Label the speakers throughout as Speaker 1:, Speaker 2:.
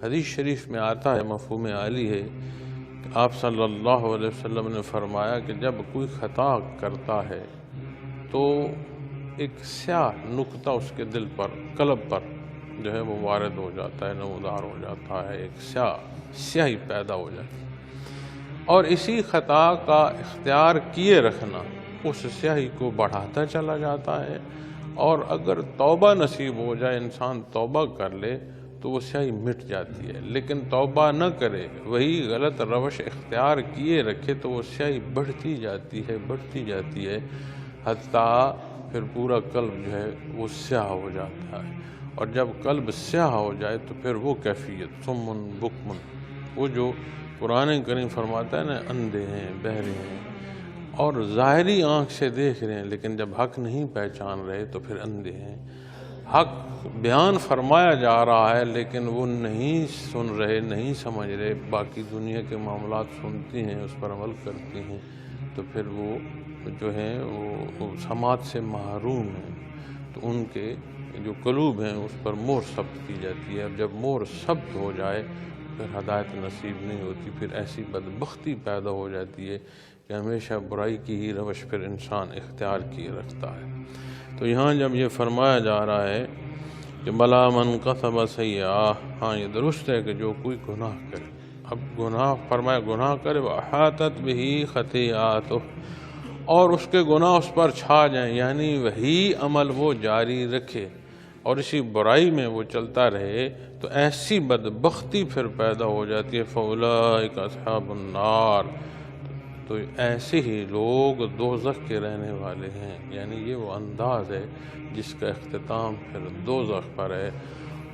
Speaker 1: حدیث شریف میں آتا ہے، مفہوم عالی ہے کہ آپ صلی اللہ علیہ وسلم نے فرمایا کہ جب کوئی خطا کرتا ہے تو ایک سیاہ نقطہ اس کے دل پر، قلب پر جو ہے وہ وارد ہو جاتا ہے، نمودار ہو جاتا ہے، ایک سیاہی پیدا ہو جاتی ہے، اور اسی خطا کا اختیار کیے رکھنا اس سیاہی کو بڑھاتا چلا جاتا ہے، اور اگر توبہ نصیب ہو جائے، انسان توبہ کر لے تو وہ سیاہی مٹ جاتی ہے، لیکن توبہ نہ کرے، وہی غلط روش اختیار کیے رکھے تو وہ سیاہی بڑھتی جاتی ہے حتیٰ پھر پورا قلب جو ہے وہ سیاہ ہو جاتا ہے، اور جب قلب سیاہ ہو جائے تو پھر وہ کیفیت سمن بکمن، وہ جو قرآن کریم فرماتا ہے نا، اندھے ہیں، بہرے ہیں، اور ظاہری آنکھ سے دیکھ رہے ہیں لیکن جب حق نہیں پہچان رہے تو پھر اندھے ہیں، حق بیان فرمایا جا رہا ہے لیکن وہ نہیں سن رہے، نہیں سمجھ رہے، باقی دنیا کے معاملات سنتی ہیں، اس پر عمل کرتی ہیں، تو پھر وہ جو ہیں وہ سماعت سے محروم ہیں، تو ان کے جو قلوب ہیں اس پر مہر ثبت کی جاتی ہے، اب جب مہر ثبت ہو جائے پھر ہدایت نصیب نہیں ہوتی، پھر ایسی بدبختی پیدا ہو جاتی ہے کہ ہمیشہ برائی کی ہی روش پھر انسان اختیار کیے رکھتا ہے۔ تو یہاں جب یہ فرمایا جا رہا ہے کہ بلا من کسب سیئہ، ہاں یہ درست ہے کہ جو کوئی گناہ کرے، اب گناہ فرمایا گناہ کرے وَأَحَاطَتْ بِهِ خَطِیئَاتُهُ، اور اس کے گناہ اس پر چھا جائیں، یعنی وہی عمل وہ جاری رکھے اور اسی برائی میں وہ چلتا رہے، تو ایسی بدبختی پھر پیدا ہو جاتی ہے فَأُولَٰئِکَ أَصْحَابُ النَّارِ، تو ایسے ہی لوگ دوزخ کے رہنے والے ہیں، یعنی یہ وہ انداز ہے جس کا اختتام پھر دوزخ پر ہے،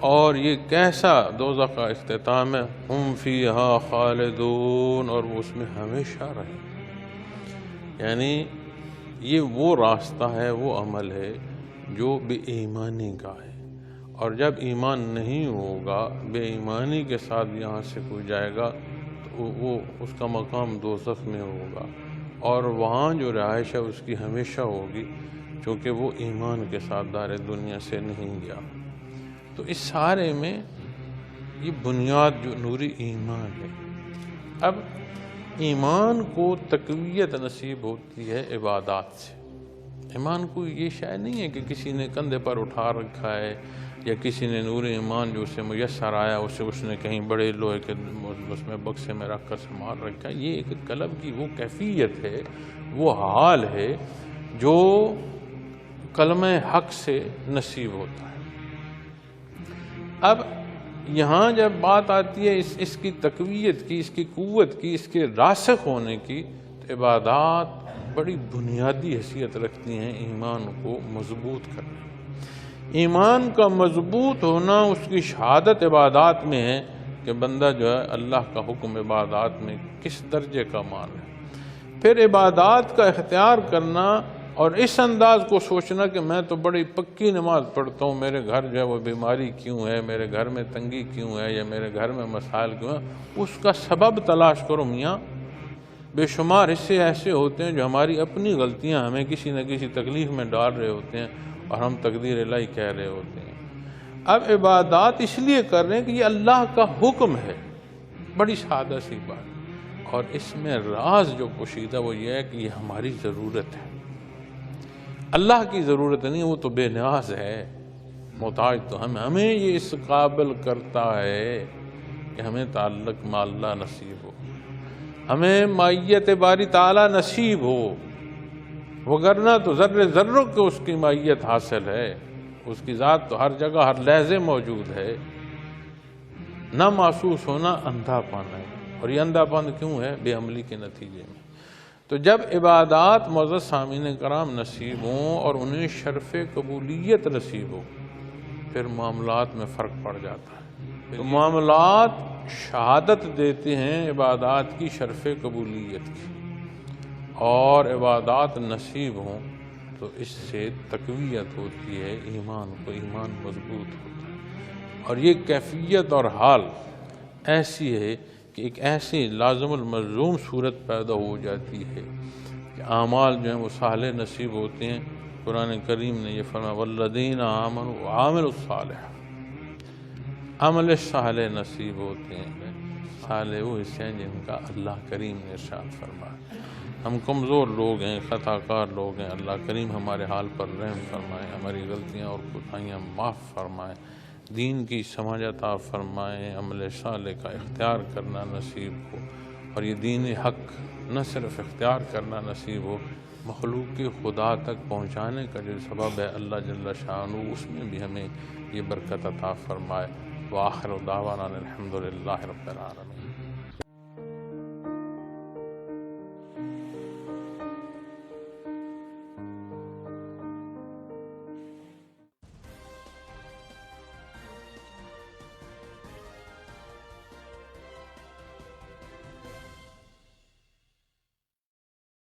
Speaker 1: اور یہ کیسا دوزخ کا اختتام ہے، ہم فیہا خالدون، اور وہ اس میں ہمیشہ رہیں، یعنی یہ وہ راستہ ہے، وہ عمل ہے جو بے ایمانی کا ہے، اور جب ایمان نہیں ہوگا، بے ایمانی کے ساتھ یہاں سے کوئی جائے گا تو وہ اس کا مقام دوزخ میں ہوگا، اور وہاں جو رہائش ہے اس کی ہمیشہ ہوگی، چونکہ وہ ایمان کے ساتھ دار دنیا سے نہیں گیا۔ تو اس سارے میں یہ بنیاد جو نوری ایمان ہے، اب ایمان کو تقویت نصیب ہوتی ہے عبادات سے۔ ایمان کو یہ شاید نہیں ہے کہ کسی نے کندھے پر اٹھا رکھا ہے، یا کسی نے نور ایمان جو اسے میسر آیا اسے اس نے کہیں بڑے لوہے کے اس میں بکسے میں رکھ کر سنبھال رکھا ہے، یہ ایک قلب کی وہ کیفیت ہے، وہ حال ہے جو کلمہ حق سے نصیب ہوتا ہے۔ اب یہاں جب بات آتی ہے اس کی تقویت کی، اس کی قوت کی، اس کے راسخ ہونے کی، تو عبادات بڑی بنیادی حیثیت رکھتی ہیں ایمان کو مضبوط کرنے۔ ایمان کا مضبوط ہونا اس کی شہادت عبادات میں ہے کہ بندہ جو ہے اللہ کا حکم عبادات میں کس درجے کا مان ہے، پھر عبادات کا اختیار کرنا اور اس انداز کو سوچنا کہ میں تو بڑی پکی نماز پڑھتا ہوں، میرے گھر جو ہے وہ بیماری کیوں ہے، میرے گھر میں تنگی کیوں ہے، یا میرے گھر میں مسائل کیوں ہیں، اس کا سبب تلاش کرو میاں۔ بے شمار حصے ایسے ہوتے ہیں جو ہماری اپنی غلطیاں ہمیں کسی نہ کسی تکلیف میں ڈال رہے ہوتے ہیں اور ہم تقدیر الہی کہہ رہے ہوتے ہیں۔ اب عبادات اس لیے کر رہے ہیں کہ یہ اللہ کا حکم ہے، بڑی سادہ سی بات، اور اس میں راز جو پوشیدہ وہ یہ ہے کہ یہ ہماری ضرورت ہے، اللہ کی ضرورت نہیں، وہ تو بے نیاز ہے، محتاج تو ہمیں یہ اس قابل کرتا ہے کہ ہمیں تعلق مع اللہ نصیب ہو، ہمیں معیت باری تعالیٰ نصیب ہو، وگرنہ تو ذرے ذروں کو اس کی معیت حاصل ہے، اس کی ذات تو ہر جگہ ہر لحظے موجود ہے، نہ محسوس ہونا اندھا پن ہے، اور یہ اندھا پن کیوں ہے؟ بے عملی کے نتیجے میں۔ تو جب عبادات معزز سامعین کرام نصیب ہوں اور انہیں شرف قبولیت نصیب ہو، پھر معاملات میں فرق پڑ جاتا ہے، تو معاملات شہادت دیتے ہیں عبادات کی شرف قبولیت کی، اور عبادات نصیب ہوں تو اس سے تقویت ہوتی ہے ایمان کو، ایمان مضبوط ہوتا ہے، اور یہ کیفیت اور حال ایسی ہے کہ ایک ایسی لازم الملزوم صورت پیدا ہو جاتی ہے کہ اعمال جو ہیں وہ صالح نصیب ہوتے ہیں۔ قرآن کریم نے یہ فرمایا والذین آمنوا وعملوا الصالحات، عمل صالح نصیب ہوتے ہیں۔ صالح وہ حصے ہیں جن کا اللہ کریم نے ارشاد فرمایا۔ ہم کمزور لوگ ہیں، خطا کار لوگ ہیں، اللہ کریم ہمارے حال پر رحم فرمائے، ہماری غلطیاں اور کوتاہیاں معاف فرمائے، دین کی سمجھ عطا فرمائے، عمل صالح کا اختیار کرنا نصیب ہو، اور یہ دین حق نہ صرف اختیار کرنا نصیب ہو، مخلوق کے خدا تک پہنچانے کا جو سبب ہے اللہ جل شانہ، اس میں بھی ہمیں یہ برکت عطا فرمائے۔ وآخر دعوانا الحمدللہ رب العالمین۔